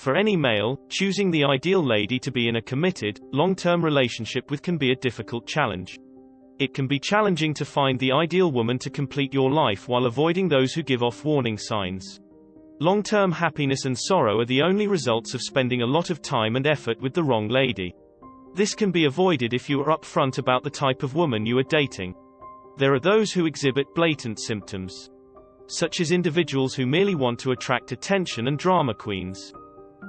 For any male, choosing the ideal lady to be in a committed, long-term relationship with can be a difficult challenge. It can be challenging to find the ideal woman to complete your life while avoiding those who give off warning signs. Long-term happiness and sorrow are the only results of spending a lot of time and effort with the wrong lady. This can be avoided if you are upfront about the type of woman you are dating. There are those who exhibit blatant symptoms, such as individuals who merely want to attract attention and drama queens.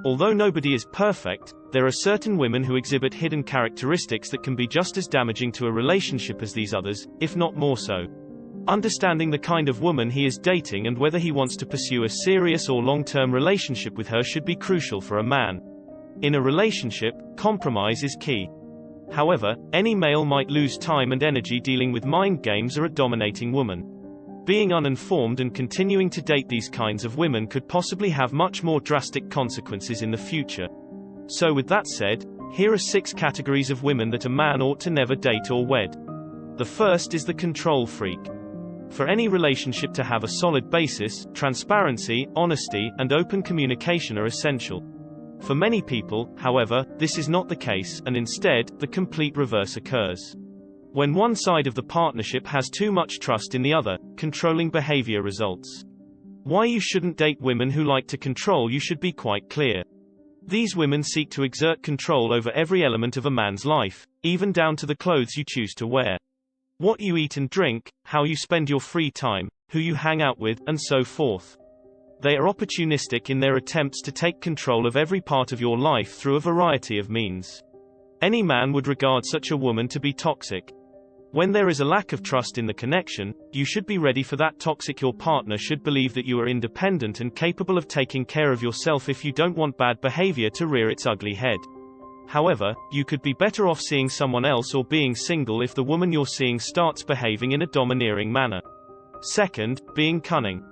Although nobody is perfect, there are certain women who exhibit hidden characteristics that can be just as damaging to a relationship as these others, if not more so. Understanding the kind of woman he is dating and whether he wants to pursue a serious or long-term relationship with her should be crucial for a man. In a relationship, compromise is key. However, any male might lose time and energy dealing with mind games or a dominating woman. Being uninformed and continuing to date these kinds of women could possibly have much more drastic consequences in the future. So with that said, here are 6 categories of women that a man ought to never date or wed. The first is the control freak. For any relationship to have a solid basis, transparency, honesty, and open communication are essential. For many people, however, this is not the case, and instead, the complete reverse occurs. When one side of the partnership has too much trust in the other, controlling behavior results. Why you shouldn't date women who like to control you should be quite clear. These women seek to exert control over every element of a man's life, even down to the clothes you choose to wear, what you eat and drink, how you spend your free time, who you hang out with, and so forth. They are opportunistic in their attempts to take control of every part of your life through a variety of means. Any man would regard such a woman to be toxic. When there is a lack of trust in the connection, you should be ready for that toxic. Your partner should believe that you are independent and capable of taking care of yourself if you don't want bad behavior to rear its ugly head. However, you could be better off seeing someone else or being single if the woman you're seeing starts behaving in a domineering manner. Second, being cunning.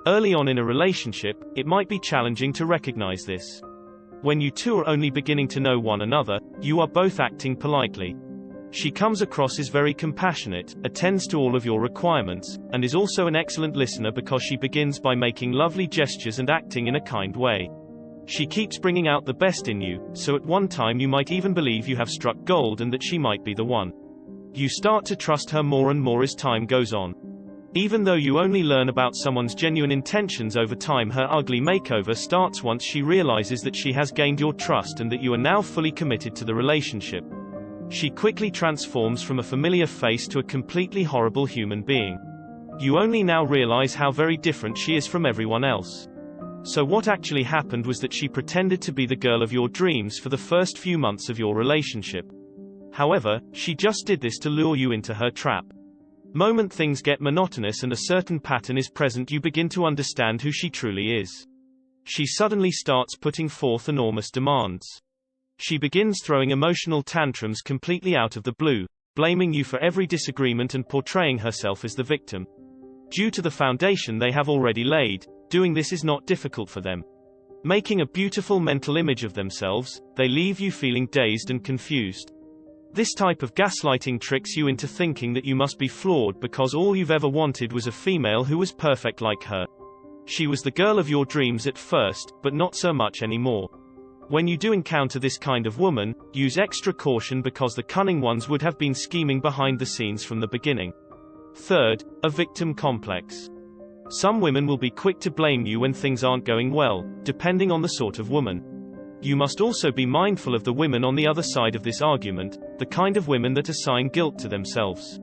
Early on in a relationship, it might be challenging to recognize this. When you two are only beginning to know one another, you are both acting politely. She comes across as very compassionate, attends to all of your requirements, and is also an excellent listener because she begins by making lovely gestures and acting in a kind way. She keeps bringing out the best in you, so at one time you might even believe you have struck gold and that she might be the one. You start to trust her more and more as time goes on. Even though you only learn about someone's genuine intentions over time, her ugly makeover starts once she realizes that she has gained your trust and that you are now fully committed to the relationship. She quickly transforms from a familiar face to a completely horrible human being. You only now realize how very different she is from everyone else. So what actually happened was that she pretended to be the girl of your dreams for the first few months of your relationship. However, she just did this to lure you into her trap. Moment things get monotonous and a certain pattern is present, you begin to understand who she truly is. She suddenly starts putting forth enormous demands. She begins throwing emotional tantrums completely out of the blue, blaming you for every disagreement and portraying herself as the victim. Due to the foundation they have already laid, doing this is not difficult for them. Making a beautiful mental image of themselves, they leave you feeling dazed and confused. This type of gaslighting tricks you into thinking that you must be flawed because all you've ever wanted was a female who was perfect like her. She was the girl of your dreams at first, but not so much anymore. When you do encounter this kind of woman, use extra caution because the cunning ones would have been scheming behind the scenes from the beginning. Third, a victim complex. Some women will be quick to blame you when things aren't going well, depending on the sort of woman. You must also be mindful of the women on the other side of this argument, the kind of women that assign guilt to themselves.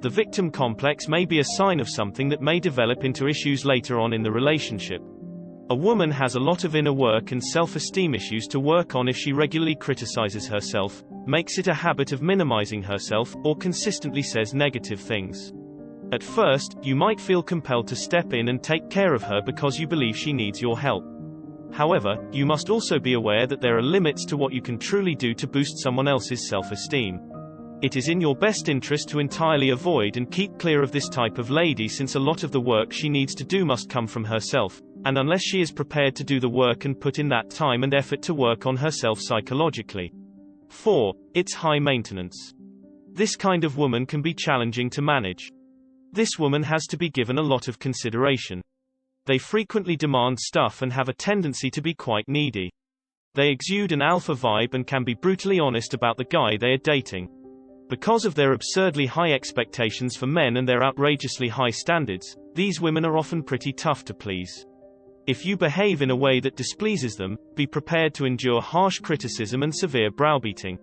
The victim complex may be a sign of something that may develop into issues later on in the relationship. A woman has a lot of inner work and self-esteem issues to work on if she regularly criticizes herself, makes it a habit of minimizing herself, or consistently says negative things. At first, you might feel compelled to step in and take care of her because you believe she needs your help. However, you must also be aware that there are limits to what you can truly do to boost someone else's self-esteem. It is in your best interest to entirely avoid and keep clear of this type of lady, since a lot of the work she needs to do must come from herself, and unless she is prepared to do the work and put in that time and effort to work on herself psychologically. 4. It's high maintenance. This kind of woman can be challenging to manage. This woman has to be given a lot of consideration. They frequently demand stuff and have a tendency to be quite needy. They exude an alpha vibe and can be brutally honest about the guy they are dating. Because of their absurdly high expectations for men and their outrageously high standards, these women are often pretty tough to please. If you behave in a way that displeases them, be prepared to endure harsh criticism and severe browbeating.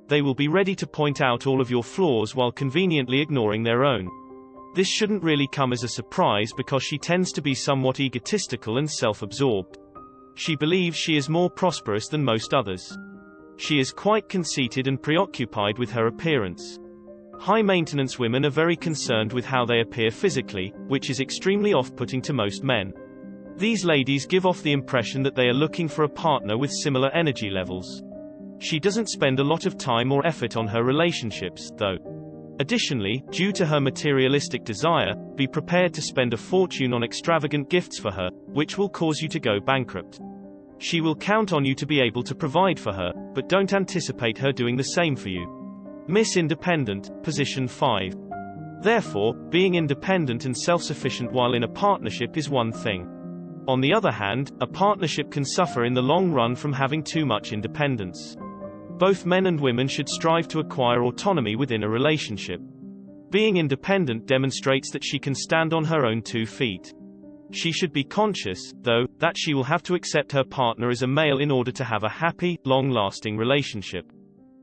They will be ready to point out all of your flaws while conveniently ignoring their own. This shouldn't really come as a surprise because she tends to be somewhat egotistical and self-absorbed. She believes she is more prosperous than most others. She is quite conceited and preoccupied with her appearance. High-maintenance women are very concerned with how they appear physically, which is extremely off-putting to most men. These ladies give off the impression that they are looking for a partner with similar energy levels. She doesn't spend a lot of time or effort on her relationships, though. Additionally, due to her materialistic desire, be prepared to spend a fortune on extravagant gifts for her, which will cause you to go bankrupt. She will count on you to be able to provide for her, but don't anticipate her doing the same for you. Miss Independent, position 5. Therefore, being independent and self-sufficient while in a partnership is one thing. On the other hand, a partnership can suffer in the long run from having too much independence. Both men and women should strive to acquire autonomy within a relationship. Being independent demonstrates that she can stand on her own 2 feet. She should be conscious, though, that she will have to accept her partner as a male in order to have a happy, long-lasting relationship.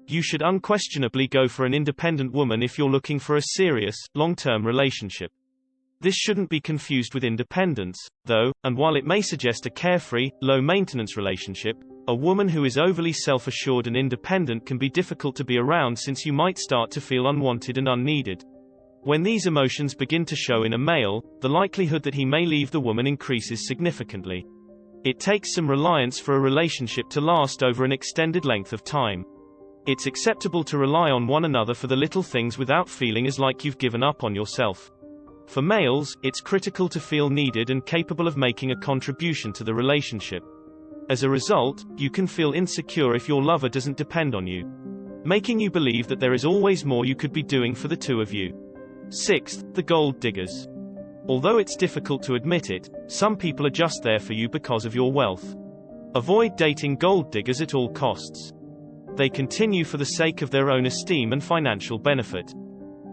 You should unquestionably go for an independent woman if you're looking for a serious, long-term relationship. This shouldn't be confused with independence, though, and while it may suggest a carefree, low-maintenance relationship, a woman who is overly self-assured and independent can be difficult to be around since you might start to feel unwanted and unneeded. When these emotions begin to show in a male, the likelihood that he may leave the woman increases significantly. It takes some reliance for a relationship to last over an extended length of time. It's acceptable to rely on one another for the little things without feeling as like you've given up on yourself. For males, it's critical to feel needed and capable of making a contribution to the relationship. As a result, you can feel insecure if your lover doesn't depend on you, making you believe that there is always more you could be doing for the two of you. 6th, the gold diggers. Although it's difficult to admit it, some people are just there for you because of your wealth. Avoid dating gold diggers at all costs. They continue for the sake of their own esteem and financial benefit.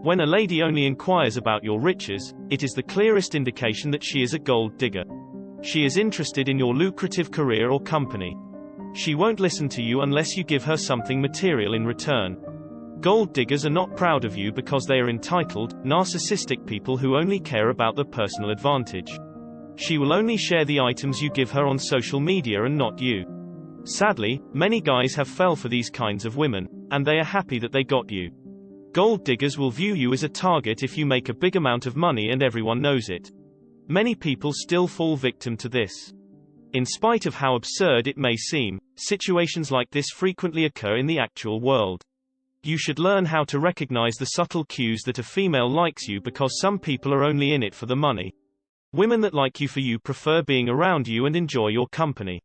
When a lady only inquires about your riches, it is the clearest indication that she is a gold digger. She is interested in your lucrative career or company. She won't listen to you unless you give her something material in return. Gold diggers are not proud of you because they are entitled, narcissistic people who only care about their personal advantage. She will only share the items you give her on social media and not you. Sadly, many guys have fell for these kinds of women, and they are happy that they got you. Gold diggers will view you as a target if you make a big amount of money and everyone knows it. Many people still fall victim to this. In spite of how absurd it may seem, situations like this frequently occur in the actual world. You should learn how to recognize the subtle cues that a female likes you because some people are only in it for the money. Women that like you for you prefer being around you and enjoy your company.